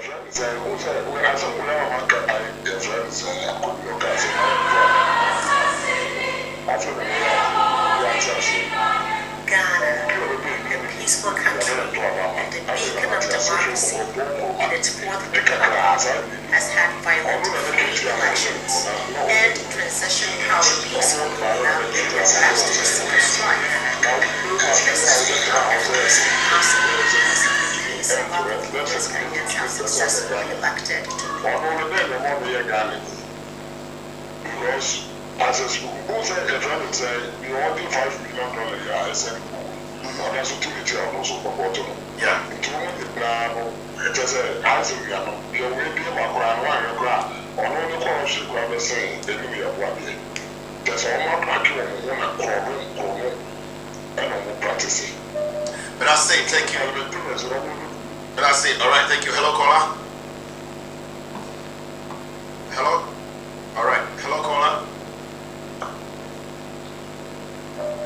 Ghana, a peaceful country and a beacon of democracy in its fourth republic, has had violent free elections and transitioned power peacefully without India's last civil strife. This has become evidence impossible as the MPs along with India's Kenyans are successfully elected to because as a school, both are trying to say, you know, $5 million guys and that's what you tell also for bottom. Yeah, it's only the plan, it's a house of Yano, you will be a ground, or no scholarship, rather saying, the new year one day. There's all my practice and one and I'm practicing. But I say, thank you. But I say, all right, thank you. Hello, caller. Hello. All right. Hello, caller.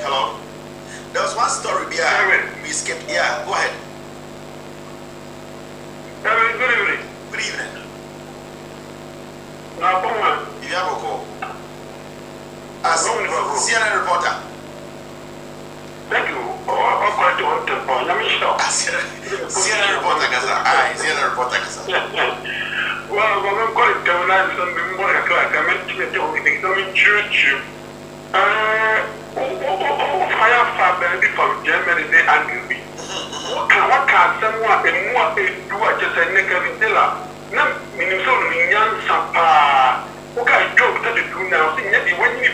Hello. There was one story behind. We skipped. Yeah, go ahead. Good evening. Good evening. Now, You have a call. As CNN reporter. thank you. I'm quite on the point. Let me stop. CNN reporter, Gaza. CNN reporter, Gaza. Well, I'm going to tell you something more like I mentioned in church. Fire family from Germany, they angry me. What can someone and what they do? I just a negative dealer. No, Minnesota, young Sapa. Okay, joke that you do now. See, when you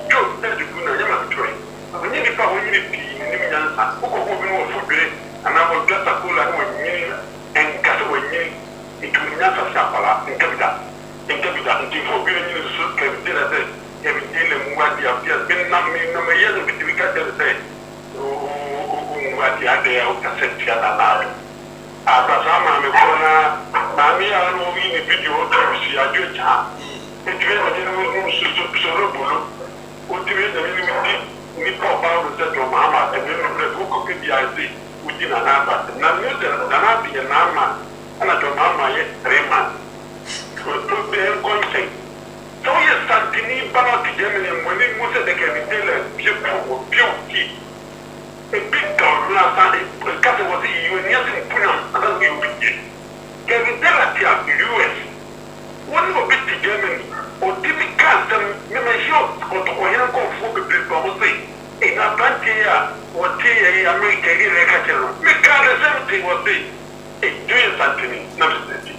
joke that you do now, you must try. When you get when you pee, you mean, who go over no food, and I will just a cool and cut away it will not have Sapala in Capita. In Capita, until for being in the soup, can tell us every day and what the appears been not me no years of it we got to say. Oh, what the idea of the set together. Abrazama, Mammy, I know in the video to see a good time. It was a what do you pop out and said to Mamma and then the book of the idea within an hour. Now, you cannot be an armor. And I don't know my 3 months. To be going to so yes, Santini, Banner to Germany, and when it was a decade, beauty. A big town last time, because it was you and Yasin Punam, and then you begin. Kevin Delatia, US. One more bit to Germany, or Timmy Castle, Nemesis, or to Oyanko for the Bible. In Atlantia, or TA, America, make everything was there. Do something, Namsty.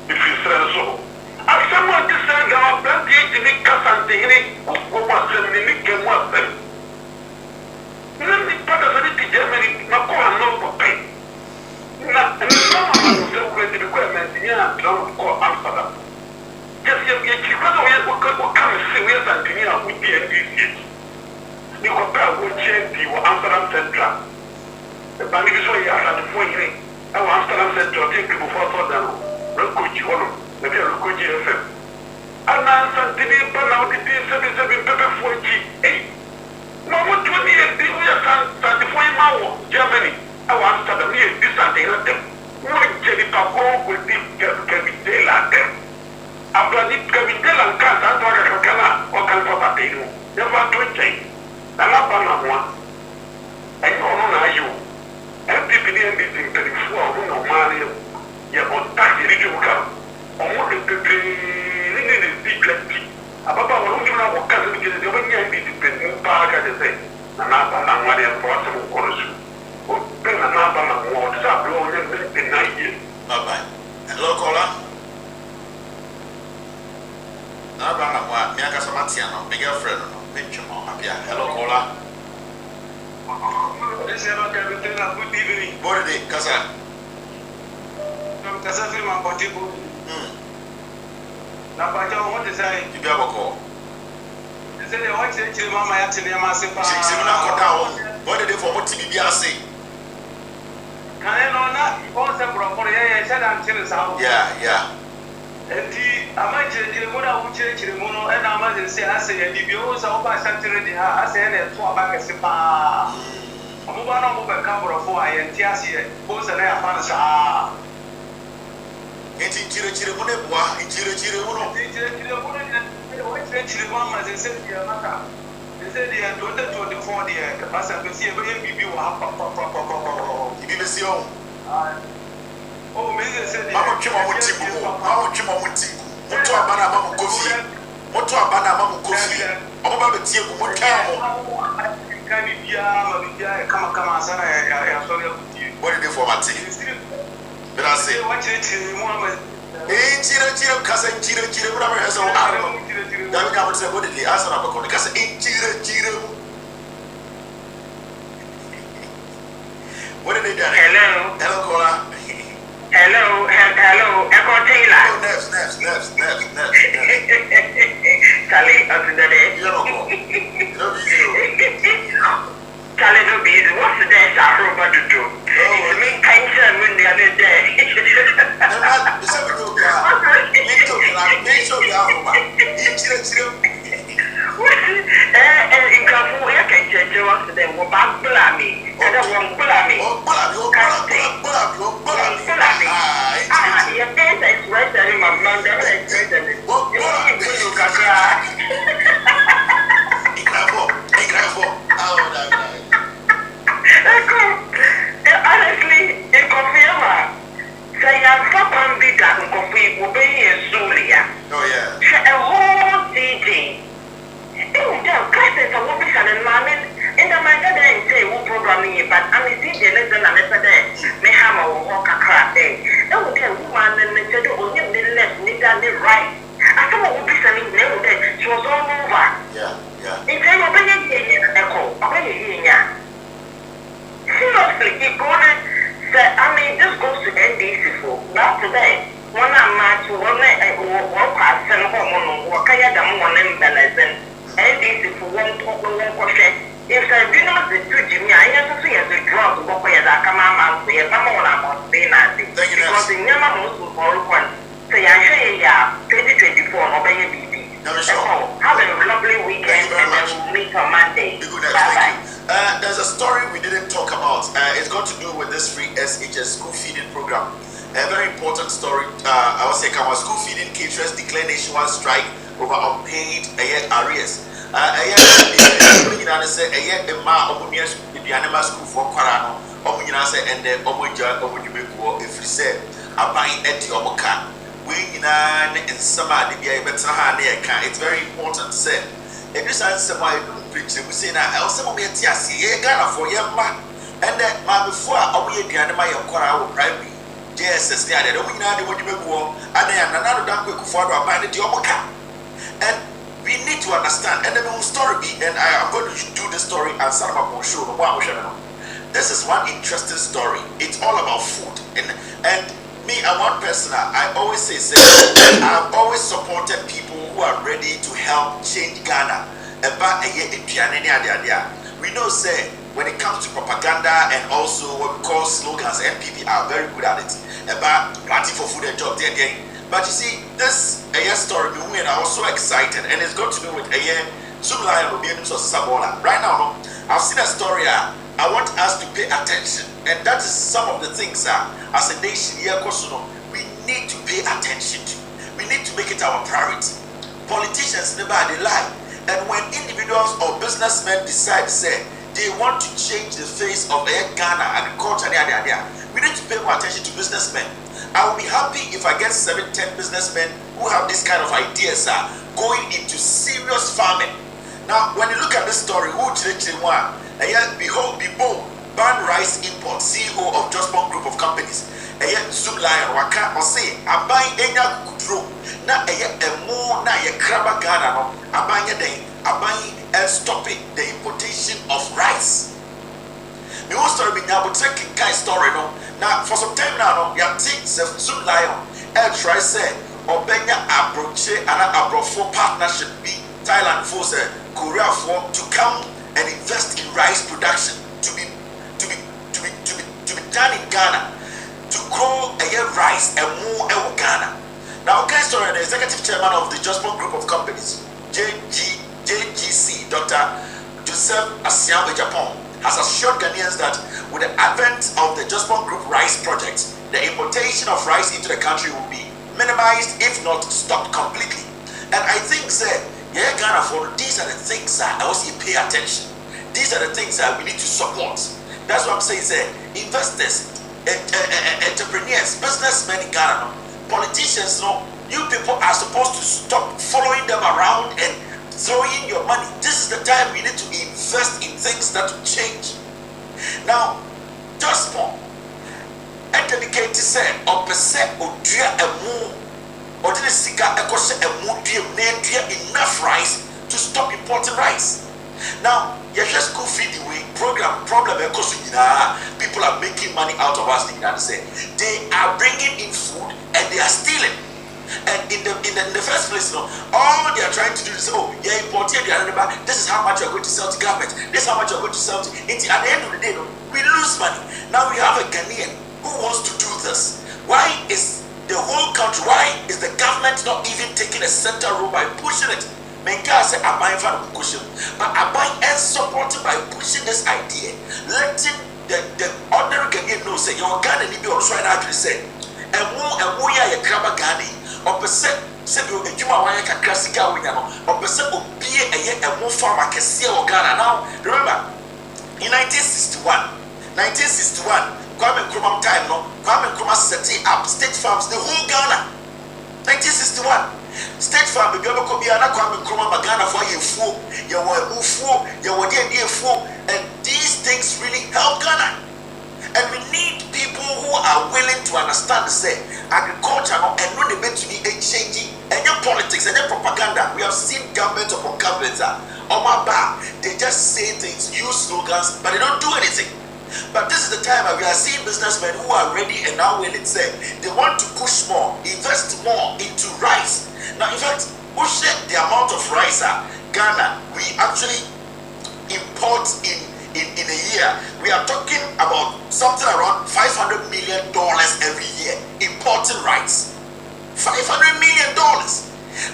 If you say so, as someone to say there are plenty to make something who was sending and was them. Let me put a little Germany, not go and no for pay. Not so great requirement in your town called Amsterdam. Just yet, you will come and see where Santinia would be NDC. You compare with Chanty or Amsterdam Central. The bank is where you are at the 4 years. I want to answer to take before them. Rokuchi, the Rokuchi FM. And now, Santini, but now the D77 Pepper 4G. Mamma 20 years, we are 34 miles, Germany. I want to the near this and the them. One Jenny Paco will be Cavitel at them. After the Cavitel and Cat and Wakakana or Calpatino, never 20. Alabama one. I know you. And people in this in 34 who know money, you want tax religion come. On what the people in this big plenty. About what you know, what can we get the way you depend park as they say. And I'm not money and possible chorus. Oh, then I'm not more. It's a blow in 9 years. Bye bye. Hello, caller. Now, Bana, Miaka Samatiano, my girlfriend, picture more up here. Hello, caller. Good evening. What is it, Casa? Casa Film Portico. Now, what is I? You have a call. Is it a white to Mamma actually? I'm asking for what did they for what to be say? Can I know that? Also, for a said until his house. Yeah. And I might what I would change the mono and I might say, I say, and if you also over Saturday, I say, and 2 back as a pa. I'm over a couple of 4 and Tiasia, both and I found Enti chire mu ne boa, chire mu no. Chire mama they said the maka. They said the 2024 the pastor be see e bibi wa papa. Ibi see o. Oh, me they said. Mama twema mo tiku. Mama twema mo tiku. Moto abana mama kofi. Moto abana mama kofi. Omo ba betie ku mo twa mo. Kan bibia kama sana ya sorry akuti. What did they for my team? But I say what chire mu ama. Chire kasa chire bra bra so armo. David Gabriel said what did he answer about ko kasa chire. What did they do? Hello caller. Hello, Echo Taylor. Oh, next. Charlie, up to the day. You don't go. No busy. Charlie, no busy. What's the day? Robert to do. Oh, me can't when the other day. There's a story we didn't talk about. It's got to do with this free SHS school feeding program. A very important story. I would say, school feeding caterers declare nationwide strike over unpaid arrears. School for Quarano, and then if you say, I'm buying at your car. It's very important to say. If you say why you don't preach, we say now, I'll say, Ghana for your man. And then, before I will be an my private JSS, they don't know what you go, and then another damn quick for a band at your car. And we need to understand, and the whole story be, and I am going to do the story and some of my show. This is one interesting story. It's all about food. And me, I'm one person, I always say, I've always supported people who are ready to help change Ghana. We know, say, when it comes to propaganda and also what we call slogans, NPP are very good at it. About planting for food and job there. But you see, this story, we are so excited, and it's got to do with Zoom Lion will be able to Sabola. Right now, I've seen a story. I want us to pay attention, and that is some of the things as a nation here, we need to pay attention to. We need to make it our priority. Politicians never they lie, and when individuals or businessmen decide say they want to change the face of Ghana agriculture, we need to pay more attention to businessmen. I will be happy if I get 7-10 businessmen who have this kind of ideas going into serious farming. Now, when you look at this story, behold, ban rice import, CEO of Jospon Group of Companies, Zoom Lion, Waka, or say, I'm buying Enya Kudro, na emo na kraba Ghana, no, I'm buying and stopping the importation of rice. The whole story being able to take a story, no. Now, for some time now, you think Zoom Lion, try say, or Benya Abroche and Abrofo partnership be Thailand for Korea for to come and invest in rice production to be done in Ghana to grow rice and more Ghana. Now, okay, story, the executive chairman of the Jospon Group of Companies, JGC, Dr. Joseph Asiambe Japan, has assured Ghanaians that with the advent of the Jospon Group rice project, the importation of rice into the country will be minimized, if not stopped completely. And I think that Ghana for these are the things that I also pay attention. These are the things that we need to support. That's what I'm saying. Investors, entrepreneurs, businessmen in Ghana, politicians, you people are supposed to stop following them around and throwing your money. This is the time we need to invest in things that will change. Now, just more. A dedicated say, or per se, or dear a move, or did a cigar, a question, a move, enough rice to stop importing rice. Now, your school feed the way program problem because people are making money out of us. They are bringing in food and they are stealing. And in the first place, all they are trying to do is, importing. This is how much you are going to sell to government. This is how much you are going to sell to. At the end of the day, we lose money. Now we have a Ghanaian who wants to do this. Why is the whole country? Why is the government not even taking a center role by pushing it? Menka say Abai fan pushing, but Abai is supported by pushing this idea, letting the ordinary Ghanaian know say your Ghana need be also actually say, and more ya kraba Ghana, or percent say you ejuma wa ya kakra sika we no, or percent obie eye e mo farmer kese o Ghana. Now remember in 1961 Kwame Nkrumah time Kwame Nkrumah set up state farms the whole Ghana. 1961 State Farm, baby, I'm going to come and Ghana for you fool, and these things really help Ghana. And we need people who are willing to understand say agriculture and when they meant to be a changing and your politics and your propaganda. We have seen government upon government on my back, they just say things, use slogans, but they don't do anything. But this is the time we are seeing businessmen who are ready and now willing to say they want to push more, invest more into rice. Now, in fact, we check the amount of rice Ghana we actually import in a year. We are talking about something around $500 million every year importing rice. $500 million.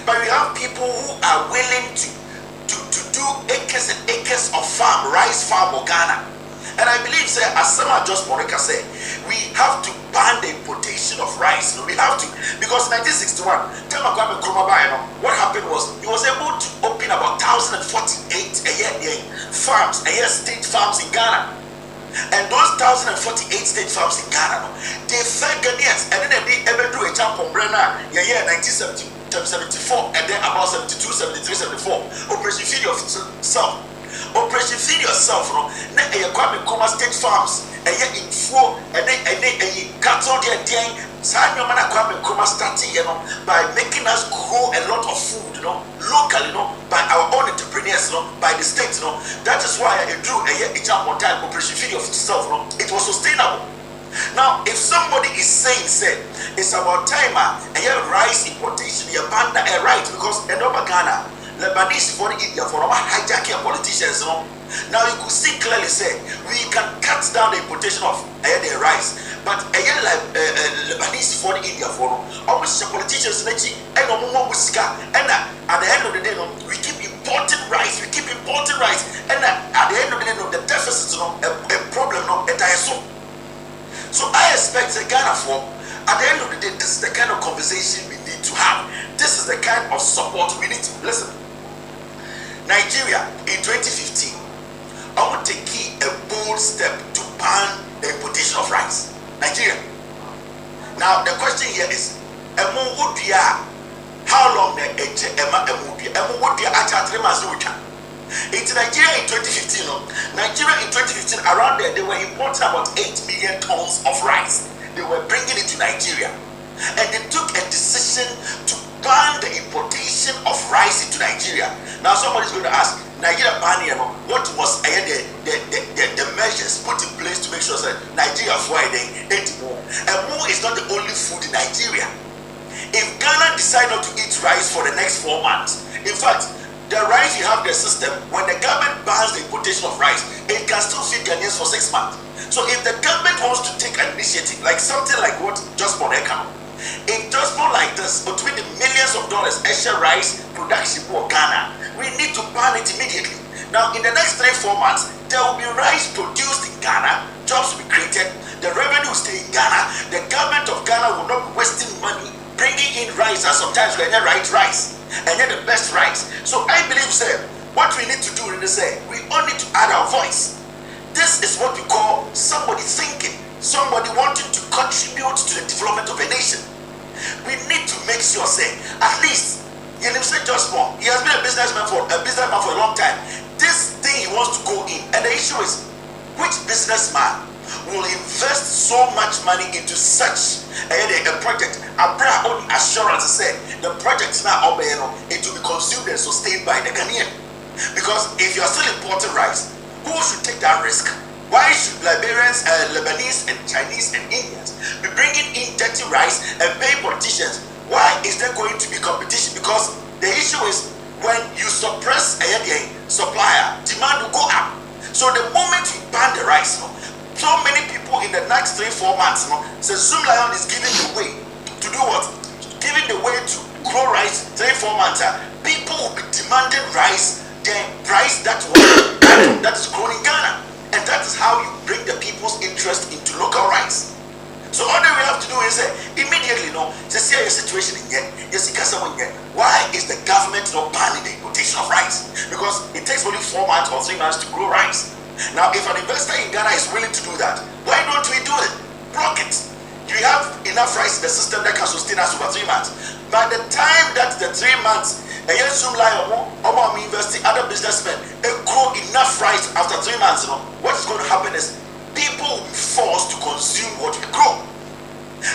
But we have people who are willing to do acres and acres of rice farm in Ghana. And I believe, as someone just Monica said, we have to ban the importation of rice. We have to, because 1961, what happened was he was able to open about 1,048 farms, state farms in Ghana. And those 1,048 state farms in Ghana, they fed Ghanaians. And then they ever do a jump on Brenner, 1974, and then about 72, 73, 74. Operation Feed Yourself. Operation Feed Yourself, na Kwame Nkrumah state farms, info, and cattle there, Kwame Nkrumah starting, by making us grow a lot of food, locally, by our own entrepreneurs, by the state, That is why I drew a jump on time. Operation Feed Yourself, it was sustainable. Now, if somebody is saying, it's about time, rice importation, you ban that right because Ghana. Lebanese for India for our hijacking politicians. Now you could see clearly we can cut down the importation of the rice, but Lebanese for India for almost politicians and at the end of the day we keep importing rice, and at the end of the day the deficit a problem so I expect Ghana for at the end of the day this is the kind of conversation we need to have. This is the kind of support we need to listen. Nigeria in 2015, I want to take a bold step to ban the importation of rice. Nigeria. Now the question here is, how long the into Nigeria in 2015, around there they were importing about 8 million tons of rice. They were bringing it to Nigeria, and they took a decision to ban the importation of rice into Nigeria. Now somebody's going to ask, Nigeria ban what was the measures put in place to make sure that Nigeria Friday ate more? And more is not the only food in Nigeria. If Ghana decide not to eat rice for the next 4 months, in fact, the rice you have the system, when the government bans the importation of rice, it can still feed Ghanaians for 6 months. So if the government wants to take an initiative, like something like what just Monica, if just more like this, between the millions of dollars extra rice production for Ghana, we need to ban it immediately. Now, in the next 3-4 months, there will be rice produced in Ghana, jobs will be created, the revenue will stay in Ghana, the government of Ghana will not be wasting money bringing bringing in rice, and sometimes we get right rice, and get the best rice. So I believe, sir, what we need to do is say we all need to add our voice. This is what we call somebody thinking, somebody wanting to contribute to the development of a nation. We need to make sure, say, at least, you know, say just more. He has been a businessman for a long time. This thing he wants to go in, and the issue is, which businessman will invest so much money into such a project? Abra only assurance say the project is not over, it will be consumed and sustained by the Ghanaian. Because if you are still importing rice, who should take that risk? Why should Liberians, Lebanese, and Chinese and Indians be bringing in dirty rice and paying politicians? Why is there going to be competition? Because the issue is, when you suppress a supplier, demand will go up. So the moment you ban the rice, so many people in the next 3-4 months, say Zoom Lion is giving the way to do what? Giving the way to grow rice 3-4 months. People will be demanding rice, the price that is grown in Ghana. And that is how you bring the people's interest into local rice. So all that we have to do is immediately, to see a situation in yet, why is the government not banning the importation of rice? Because it takes only 4 months or 3 months to grow rice. Now, if an investor in Ghana is willing to do that, why don't we do it? Block it. You have enough rice in the system that can sustain us over 3 months. By the time that the 3 months, investing other businessmen grow enough rice after 3 months, what's going to happen is people will be forced to consume what we grow.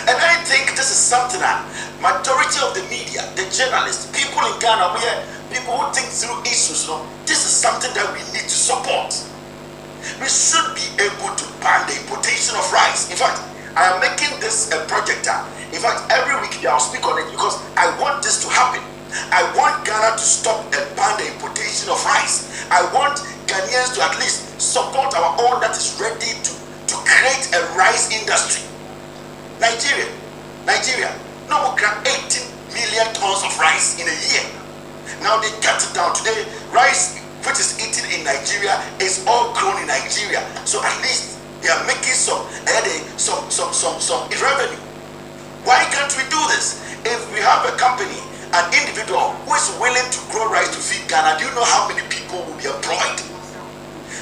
And I think this is something that majority of the media, the journalists, people in Ghana, people who think through issues, this is something that we need to support. We should be able to ban the importation of rice. In fact, I am making this a project. In fact, every week I'll speak on it because I want this to happen. I want Ghana to stop and ban the importation of rice. I want Ghanaians to at least support our own that is ready to create a rice industry. Nigeria, no more 18 million tons of rice in a year. Now they cut it down. Today, rice which is eaten in Nigeria is all grown in Nigeria. So at least they are making some revenue. Why can't we do this? If we have a company, an individual who is willing to grow rice to feed Ghana, do you know how many people will be employed?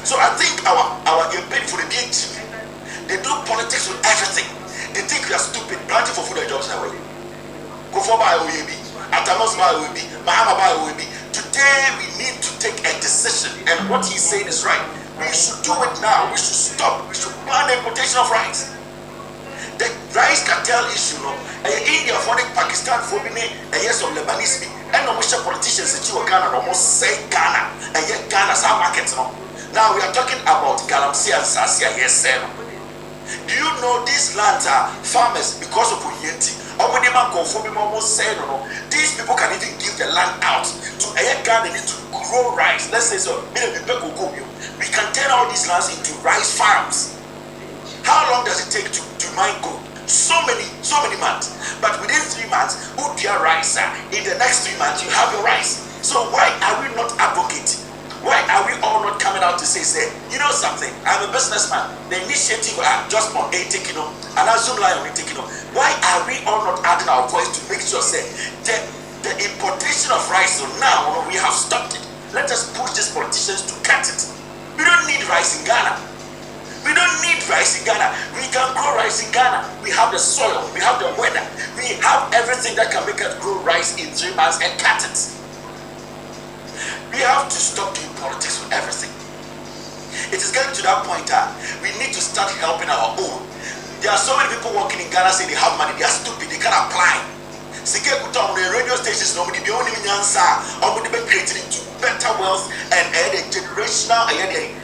So I think our campaign for the beach, they do politics with everything. They think we are stupid, planting for food and jobs that way. Go for by OEB, Atanos by OEB, Mahama by OEB. Today we need to take a decision, and what he's saying is right. We should do it now. We should stop. We should ban the importation of rice. The rice cartel issue, India for the Pakistan for me, and yes, of Lebanese, and no wish politicians that you are Ghana almost say Ghana, and yet Ghana's our market. Now we are talking about Galamsey and Sasia, yes, sir. Do you know these lands are farmers because of Uyenti? These people can even give the land out to Ghana. They need to grow rice. Let's say so. We can turn all these lands into rice farms. How long does it take to mine gold? So many months. But within 3 months, who dear rice? In the next 3 months, you have your rice. So why are we not advocating? Why are we all not coming out to say, you know something? I'm a businessman. The initiative just on taking on, and I Zoom Lion taking on. Why are we all not adding our voice to make sure the importation of rice? So now we have stopped it. Let us push these politicians to cut it. We don't need rice in Ghana. We don't need rice in Ghana. We can grow rice in Ghana. We have the soil. We have the weather. We have everything that can make us grow rice in 3 months and cut it. We have to stop doing politics with everything. It is getting to that point we need to start helping our own. There are so many people working in Ghana saying they have money. They are stupid. They can't apply. On the radio stations, nobody be only creating into better wealth and a generational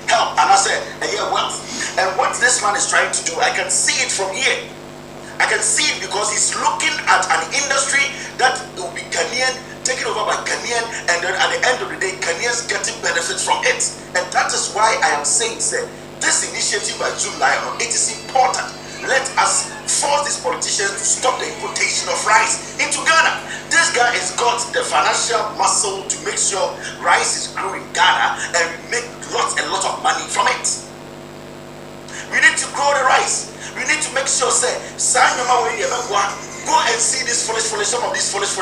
help. And I said, wealth. And what this man is trying to do, I can see it from here. I can see it because he's looking at an industry that will be Ghanaian, taken over by Ghanaian, and then at the end of the day, Ghanaians getting benefits from it. And that is why I am saying, this initiative by Zoom Lion, it is important. Let us force these politicians to stop the importation of rice into Ghana. This guy has got the financial muscle to make sure rice is grown in Ghana and we make lots and lots of money from it. We need to grow the rice. We need to make sure, Go and see this some of these foolish,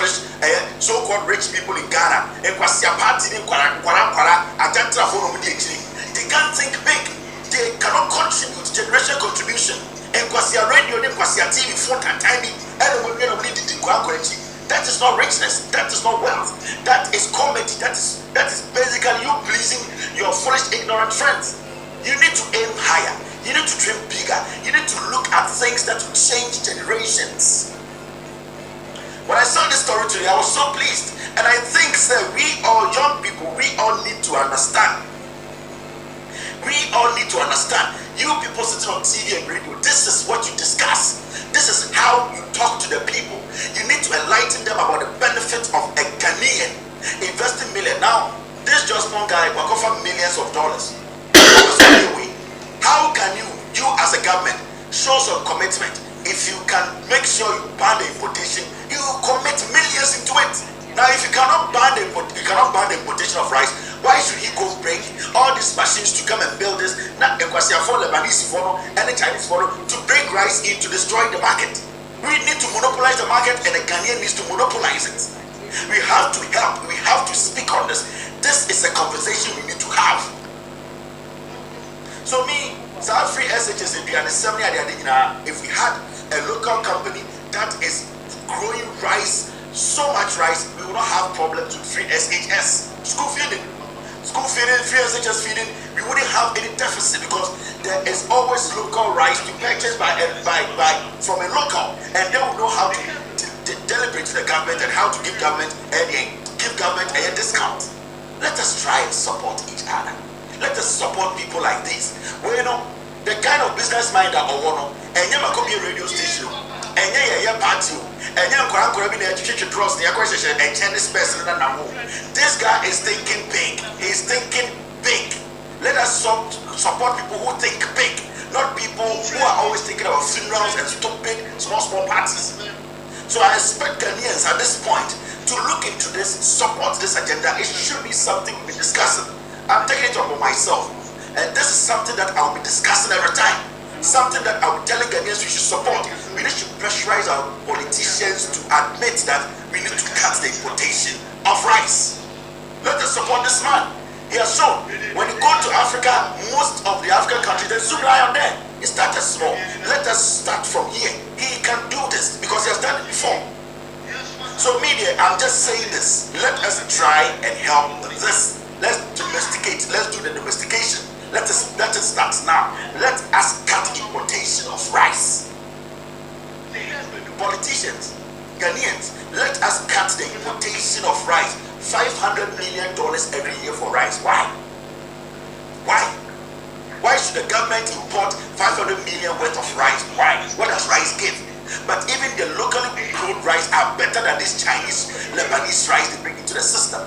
so-called rich people in Ghana. They can't think big. They cannot contribute, generation contribution. And radio, TV, phone, and tiny. That is not richness. That is not wealth. That is comedy. That is basically you pleasing your foolish, ignorant friends. You need to aim higher. You need to dream bigger. You need to look at things that will change generations. When I saw this story today, I was so pleased. And I think, sir, we all young people, we all need to understand. We all need to understand. You people sitting on TV and radio, this is what you discuss. This is how you talk to the people. You need to enlighten them about the benefit of a Ghanaian investing million. Now, this just one guy will offer millions of dollars. How can you as a government, show some commitment? If you can make sure you ban the importation, you commit millions into it. Now, if you cannot ban the importation of rice, why should he go bring all these machines to come and build this? Not the Lebanese and the Chinese to bring rice in to destroy the market. We need to monopolize the market, and the Ghanaian needs to monopolize it. We have to help. We have to speak on this. This is a conversation we need to have. So South Free SHS, if we had a local company that is growing rice, so much rice, we will not have problems with free SHS. School feeding, free SHS feeding, we wouldn't have any deficit because there is always local rice to purchase from a local, and they will know how to deliberate to the government and how to give government a discount. Let us try and support each other. Let us support people like this. Well, the kind of business mind that I want, and you might be a radio station, and you party, and you trust the acquisition and Chinese person. This guy is thinking big. He's thinking big. Let us support people who think big, not people who are always thinking about funerals and stupid small parties. So I expect Ghanaians at this point to look into this, support this agenda. It should be something we're discussing. I'm taking it upon myself. And this is something that I'll be discussing every time. Something that I'll be telling Ghanaians we should support. We need to pressurize our politicians to admit that we need to cut the importation of rice. Let us support this man. He has shown, when you go to Africa, most of the African countries, there's supply on there. It started small. Let us start from here. He can do this because he has done it before. So media, I'm just saying this. Let us try and help this. Let's domesticate. Let's do the domestication. Let us start now. Let us cut importation of rice. Politicians, Ghanaians, let us cut the importation of rice. $500 million every year for rice. Why? Why should the government import 500 million worth of rice? Why? What does rice give? But even the locally grown rice are better than this Chinese, Lebanese rice they bring into the system.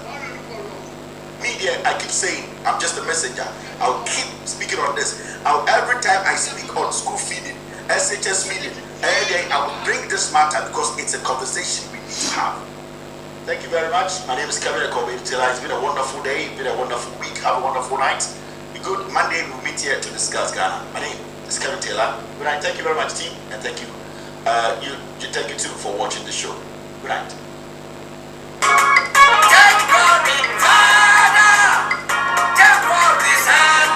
Media, I keep saying, I'm just a messenger. I'll keep speaking on this. Every time I speak on school feeding, SHS feeding, I will bring this matter because it's a conversation we need to have. Thank you very much. My name is Kevin Ekobe. It's been a wonderful day. It's been a wonderful week. Have a wonderful night. Be good. Monday we'll meet here to discuss Ghana. My name is Kevin Taylor. Good night. Thank you very much, team, and thank you. Thank you too for watching the show. Good night. Take glory, Father. Take glory, Son.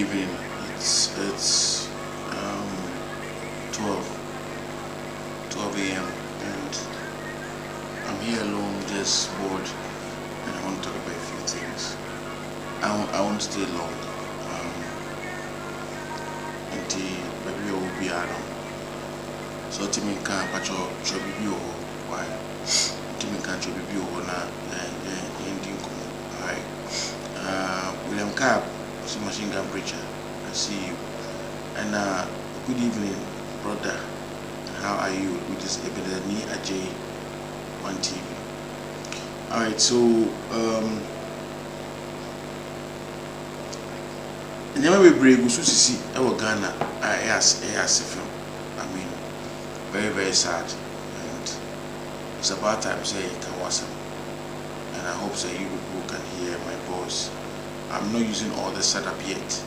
evening. It's 12 a.m. and I'm here alone, just bored, and I want to talk about a few things. I won't stay long. Baby will be around. So to me can patch your baby why? To me can't your baby na Indian. Alright. William Cab, so machine gun preacher. I see you. And good evening, brother. How are you? With this Ebedani Ajay on TV. Alright, so never be brave to see our Ghana. Yes, a film. I mean, very, very sad. And it's about time say it can wasm. And I hope that you people can hear my voice. I'm not using all the setup yet.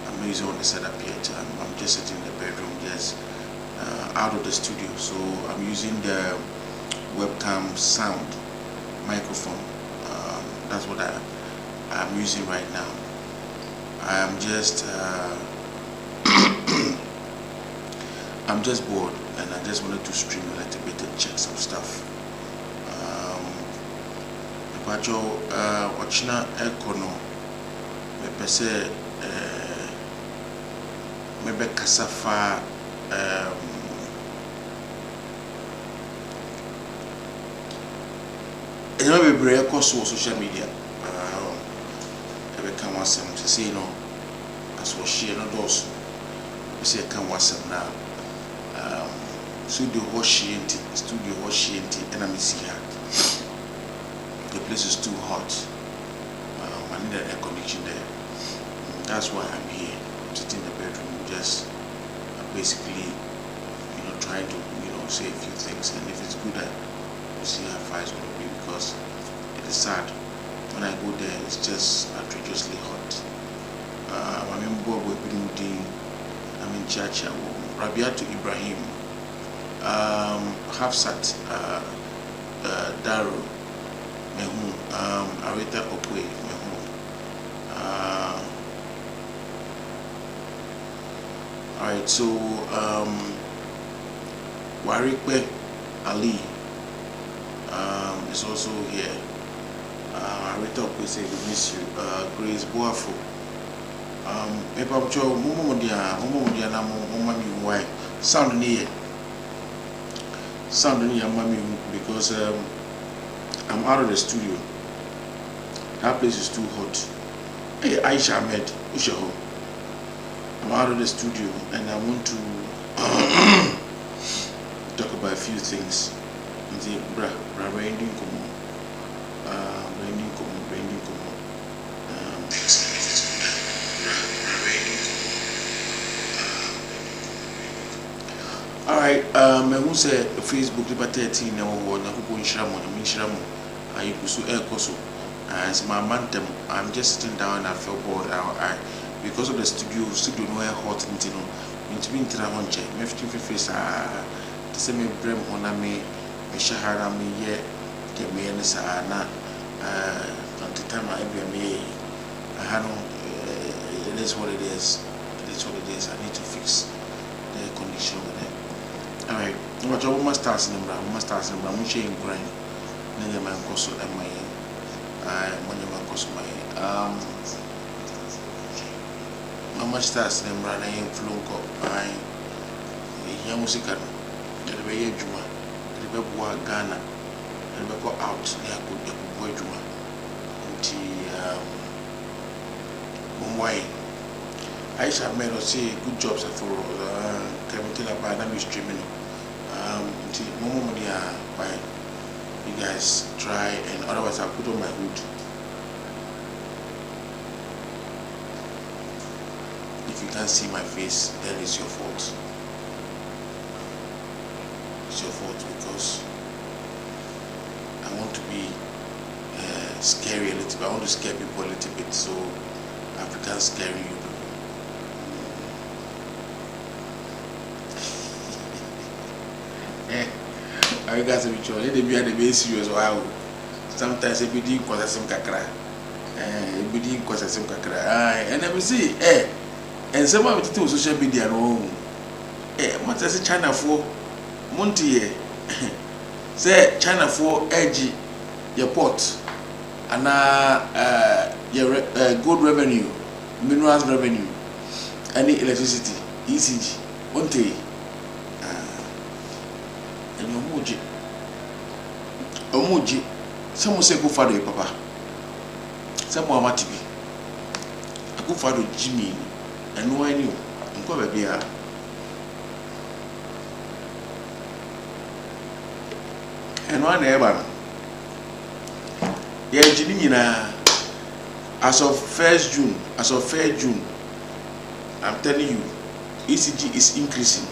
I'm just sitting in the bedroom, just out of the studio. So I'm using the webcam sound microphone. That's what I'm using right now. I'm just I'm just bored, and I just wanted to stream a little bit and check some stuff. Pacho watchina ekono me pese me be kasafa eno be bre ekoso social media ebe kan wasem to say no as we share no dos we say kan wasem na studio washienti and I'm here. The place is too hot. I need an air condition there. That's why I'm here. I'm sitting in the bedroom, just basically, trying to, say a few things. And if it's good, we'll see how far it's going to be, because it is sad. When I go there, it's just outrageously hot. I'm in Bobo, I'm in Chacha, Rabiatu Ibrahim, Hafsat, Daru, Mehu, Arita Okwe, Mehu. Alright, so Warikwe Ali is also here. Arita Okwe said we miss you. Grace Boafo. Epacho Momodia na Momami why sound near Mami, because I'm out of the studio. That place is too hot. Hey, Aisha Ahmed, Ushaho. I'm out of the studio and I want to talk about a few things. Alright, who said Facebook Liberty 13 now na kupo nshiramo na minshiramo ayikusu ekoso as my mantem. I'm just sitting down and I feel bored. Because of the studio no air hot ntino ntimi ntira honche me 15 face the same brem ona me shahara me ye ke me ne sa na at the time I be me it is what it is. I need to fix the condition with it. Alright, what you must start number, I'm sharing grind. Nigga man cost and my monument cost my mama starts number and I am flunko. I hear music and the way Juma, the Bebua Ghana, and we go out near good boy Juma. Mumbai. I shall made us say good jobs for Kevin about them streaming. Why you guys try, and otherwise I'll put on my hood. If you can't see my face, then it's your fault. It's your fault because I want to be scary a little bit. I want to scare people a little bit, so I pretend scaring you. I got to be sure. They be at the base serious. Wow. Sometimes it be doing cause some kakra. It be doing cause some kakra. And let me see. and some of it social media no what is China for Monty say China for edgy your port and your gold revenue, minerals revenue, any electricity, ECG, Monty and your Omuji. Some say go for papa. Some more matibi. I go for Jimmy and no I knew. Uncle baby. And one ever. Yeah, Jimmy as of 1st June, as of 1st June, I'm telling you, ECG is increasing.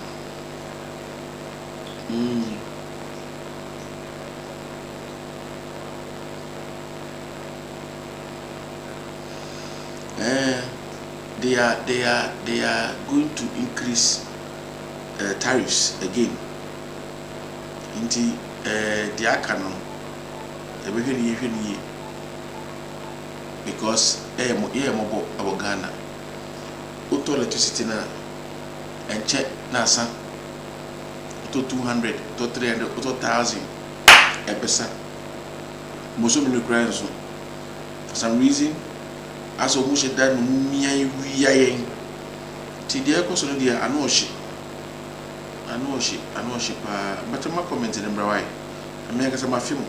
They are going to increase tariffs again. Into the Akano, because about Ghana, auto electricity na and check nasa auto 200, auto 300, auto 1,000 a percent. Most of the clients for some reason. As of much that we are today, because of the I know she, but I'm not commenting in Brawai. I mean, I my film,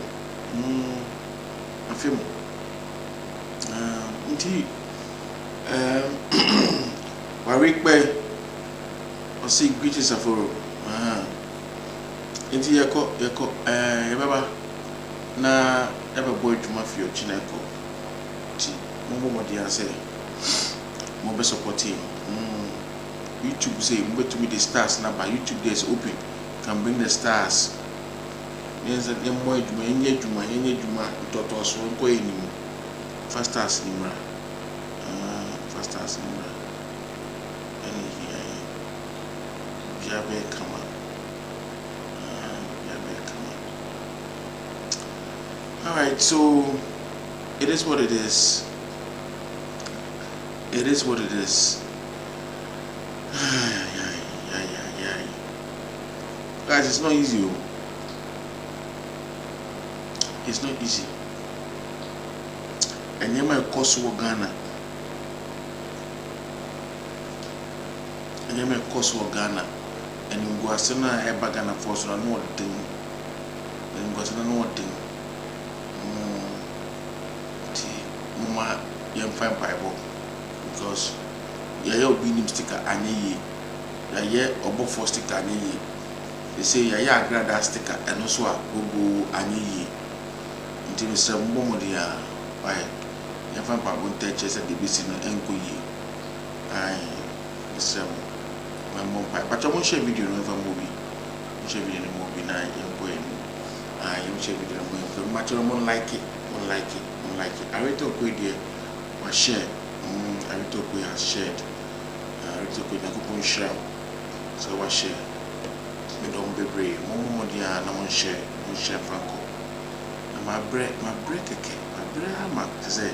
a film. Warwick Bay or see greetings of into your baba na ever boy to mafia chineko. More dear say, more supporting. YouTube say, but to me the stars now by YouTube there is open, can bring the stars. There's a more Juma, Toto so go in first stars Nimra. First stars Nimra. Yabe come up. Alright, so it is what it is. It is what it is. Guys, it's not easy. It's not easy. And you might cost Ghana. And you might cost Ghana. And you go as a Ghana force or no thing. And you go as no thing. Mama, you find Bible. Because you be name sticker anye ye obo for sticker anye they say ya Agradaa sticker and also a go anye until we say mbomo dia why you find Bible teachers at the bisi no enko yi ai say my mom but I won't share video no for movie share video no movie na enko yi you share video no movie much more like it I read to go there or share Aritoko has shared. Aritoko Nakupon share. So I share. Me don't be brave. Momo dia na one share Franco. And my break again. My break mark to say.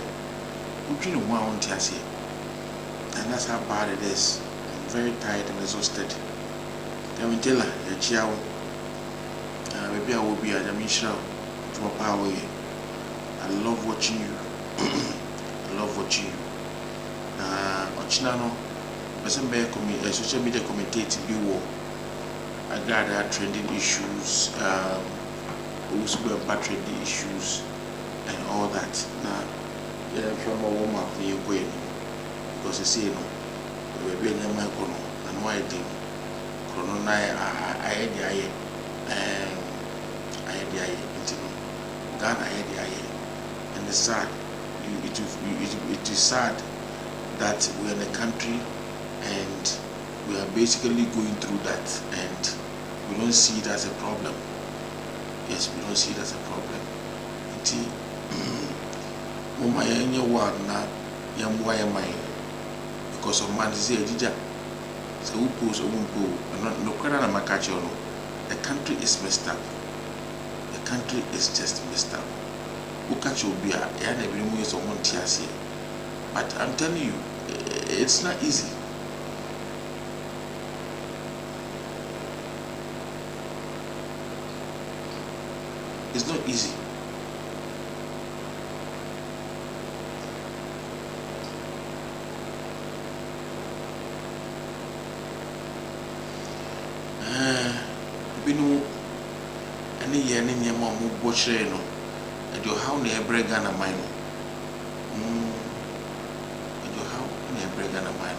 Between the one tiasi. And that's how bad it is. I'm very tired and exhausted. Can we tell her? Ya chiao. Maybe I will be at the Mishra to my power. I love watching you. I love watching you. Ochinano, social media commentating be war. Agradaa trending issues, also trending issues, and all that. Now, from a woman, you go in because you see, no, we be in the Macono and why did Corona I Ghana and the sad, it is sad that we are in a country and we are basically going through that and we don't see it as a problem. Yes, we don't see it as a problem. Because of man is here, so who pulls or won't pull, and no credit on my catcher. The country is messed up. The country is just messed up. Who catch will be every year or 1 year. But I'm telling you, it's not easy. It's not easy. Binu any year any more butcher no. And your how near Bregan and mine. And your how near Bregan and mine.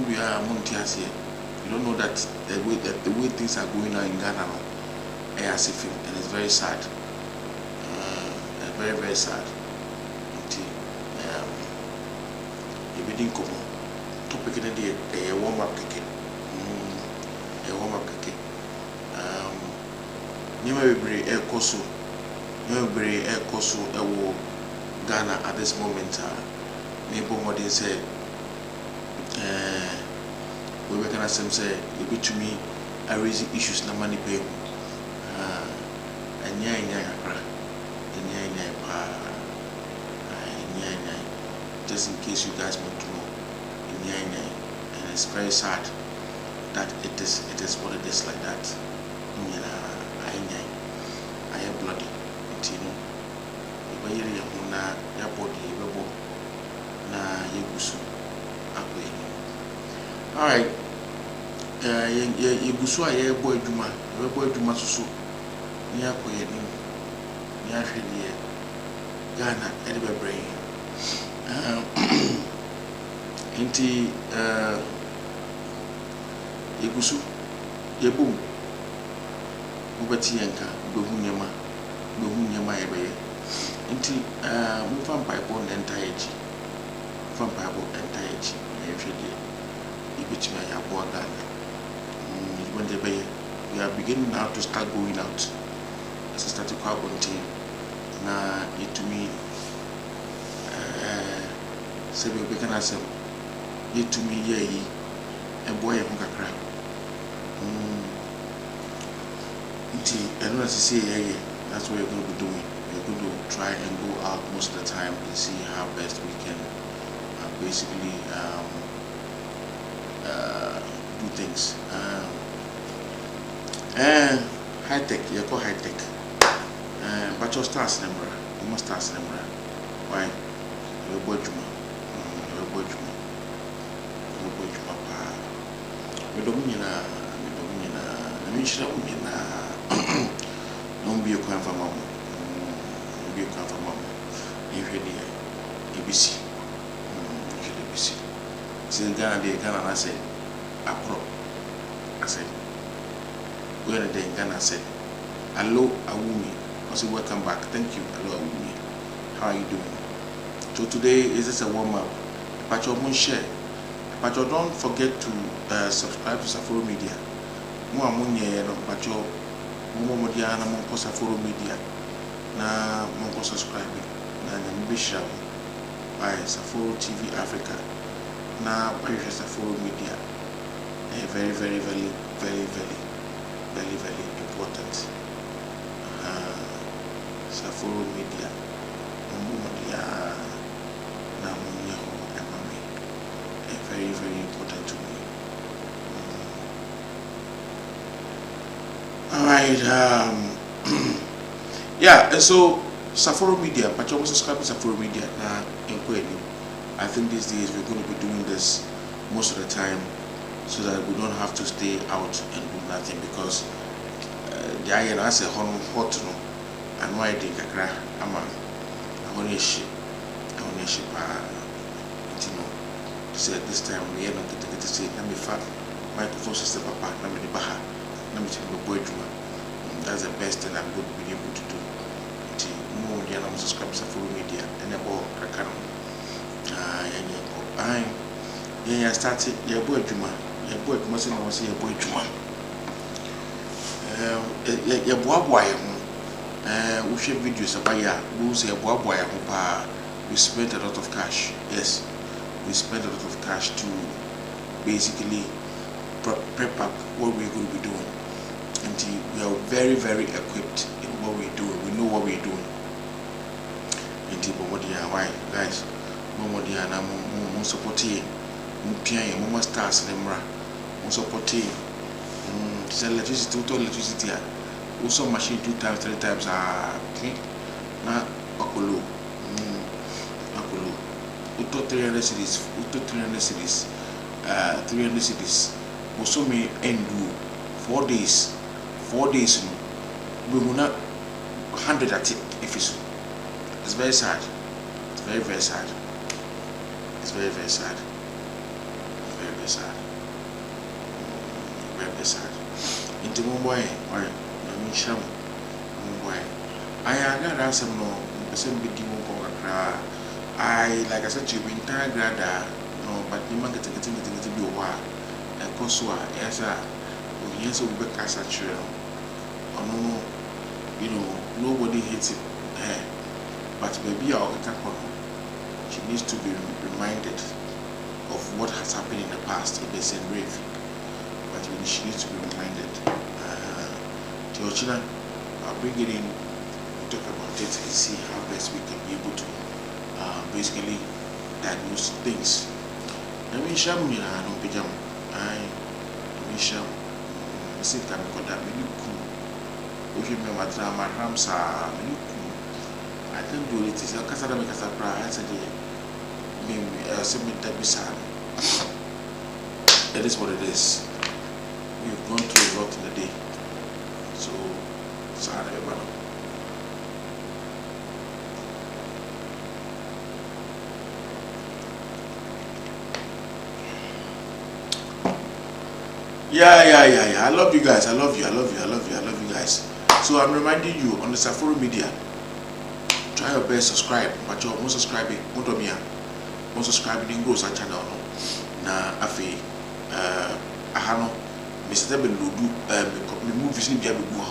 We are Montias here. You don't know that the way things are going on in Ghana now. And it's very sad. Very, very sad. You didn't come topic in the day, a warm up ticket. A warm up ticket. You may be a coso. You may be a coso, a war Ghana at this moment. Neighbor Modin said, we were going to say, you be to me, I raise issues na money pay. And just in case you guys want to know, and it's very sad that it is what it is like that. I am bloody, you know. Your body, na yegusu akwe. All right. Yegusu aye boy juma susu. Ni akwe ni. Ni ahwede Ghana edebe brain. Inti yegusu yebum. Mubati yanka behu nyama yebeye. Inti mufam Bible entire we are beginning now to start going out. As a static carbon team. Na it to me say we can ask it to me ye a boy a kakra. I don't know to say that's what we're going to be doing. We're going to try and go out most of the time and see how best we can basically do things. High tech, you call high tech. But your stars number, you must start number. Why? You're a boy juma. Don't be a coin for mom. Be a coin for mom. If you're the ABC. See Ghana, I said, Apro. I said, where the Ghana said, hello, Awumi. I said, welcome back. Thank you. Hello, Awumi. How are you doing? So today is just a warm up. But don't forget to subscribe to Saforo Media. Saforo Media. Na monko subscribe. Na nyambisha by Saforo TV Africa. Na by Saforo Media. Very, very, very, very, very, very, very important. Saforo Media. Very, very important to me. All right. Yeah. And so Saforo Media, but you also subscribe to Saforo Media. I think these days we're going to be doing this most of the time, so that we don't have to stay out and do nothing, because the iron has a hot no, and why they kakra ama I ship, said this time we are not going to say, let me fat microphone system apart, let me baha, let me take my boy juma. That's the best thing I'm going to be able to do. More than I'm subscribed to Saforo Media and about Rakano. I started your boy juma. Your boy must know say your boy juma. Your boy we share videos about ya. We say boy we spent a lot of cash. Yes. We spend a lot of cash to basically prep up what we're going to be doing. And we are very, very equipped in what we're doing. We know what we're doing. And why, guys? Mo support you. Mo stars in Emra. Mo support you. Sell electricity, total electricity. also machine 2 times 3 times okay na akolo akolo uto 300 cities 300 cities also may end 4 days no we will not 100 at it if it's very sad. It's very sad. It's very sad. Very sad. Into Mumbai, or Misham Mumbai. I got asked him no, some big I like I said to you, Agradaa, no, but you might get to be a while. And Kosua, yes, yes, we back as a trail. Oh, no, you know, nobody hates it. But maybe our she needs to be reminded of what has happened in the past in the same rave. But she needs to be reminded. To your children, I'll bring it in, talk about it, and see how best we can be able to basically diagnose things. I mean, Sham, no pijam. I mean, Sham, sit and got that really cool. If you remember, my rams are really cool. I can do it. It's a Casada make us a prize. I mean, submit that beside. That is what it is. We've gone through a lot in the day. So, sad everybody. Yeah. I love you guys. I love you guys. So I'm reminding you on the Safari Media. Try your best, subscribe. But you're most subscribing. Most subscribing in Gross channel. Na afi ahano Mr. Beludu movies in Biabu.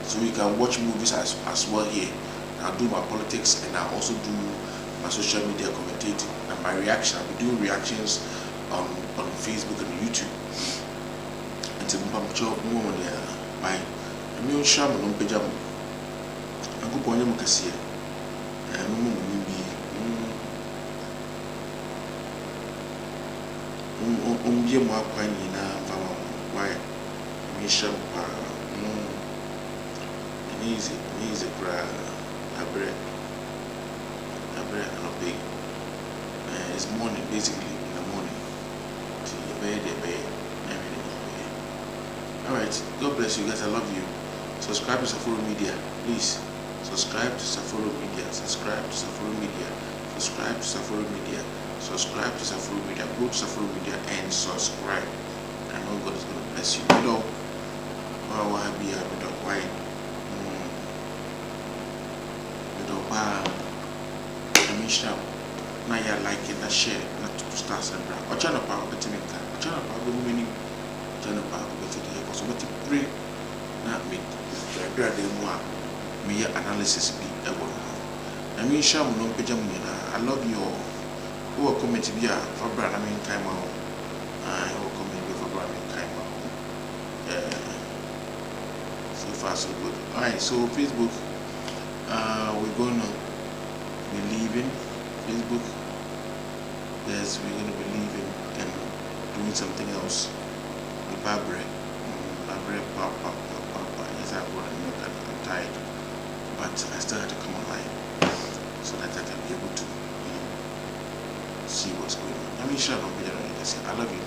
So you can watch movies as well here. I do my politics and I also do my social media commentating and my reaction. We do reactions on Facebook and YouTube. And to job more my immune sham no pejam. I go point mukasi. Umbie mo akwani na mama why mission pa easy bra abre no big it's morning basically in the morning to bed everything. All right, God bless you guys. I love you. Subscribe to Safari Media, please. Subscribe to Safari Media. Go to Safari Media and subscribe. I know God is going to bless you. You know, why? Now you're liking that share, not to start and brand. Or channel power, but to make that. Channel power, the many channel power, but to the so what to pray, not me. Me analysis be able. I mean, Sham no pejamina. I love you all. Who are coming to be a for brand? I mean, time out. I will come in for brand time out. So far, so good. Alright, so Facebook, we're going to be leaving Facebook. Yes, we're going to be leaving and doing something else. The Babre, Papa. Yes, I'm tired. But I still had to come online so that I can be able to see what's going on. I mean, sure, I love you.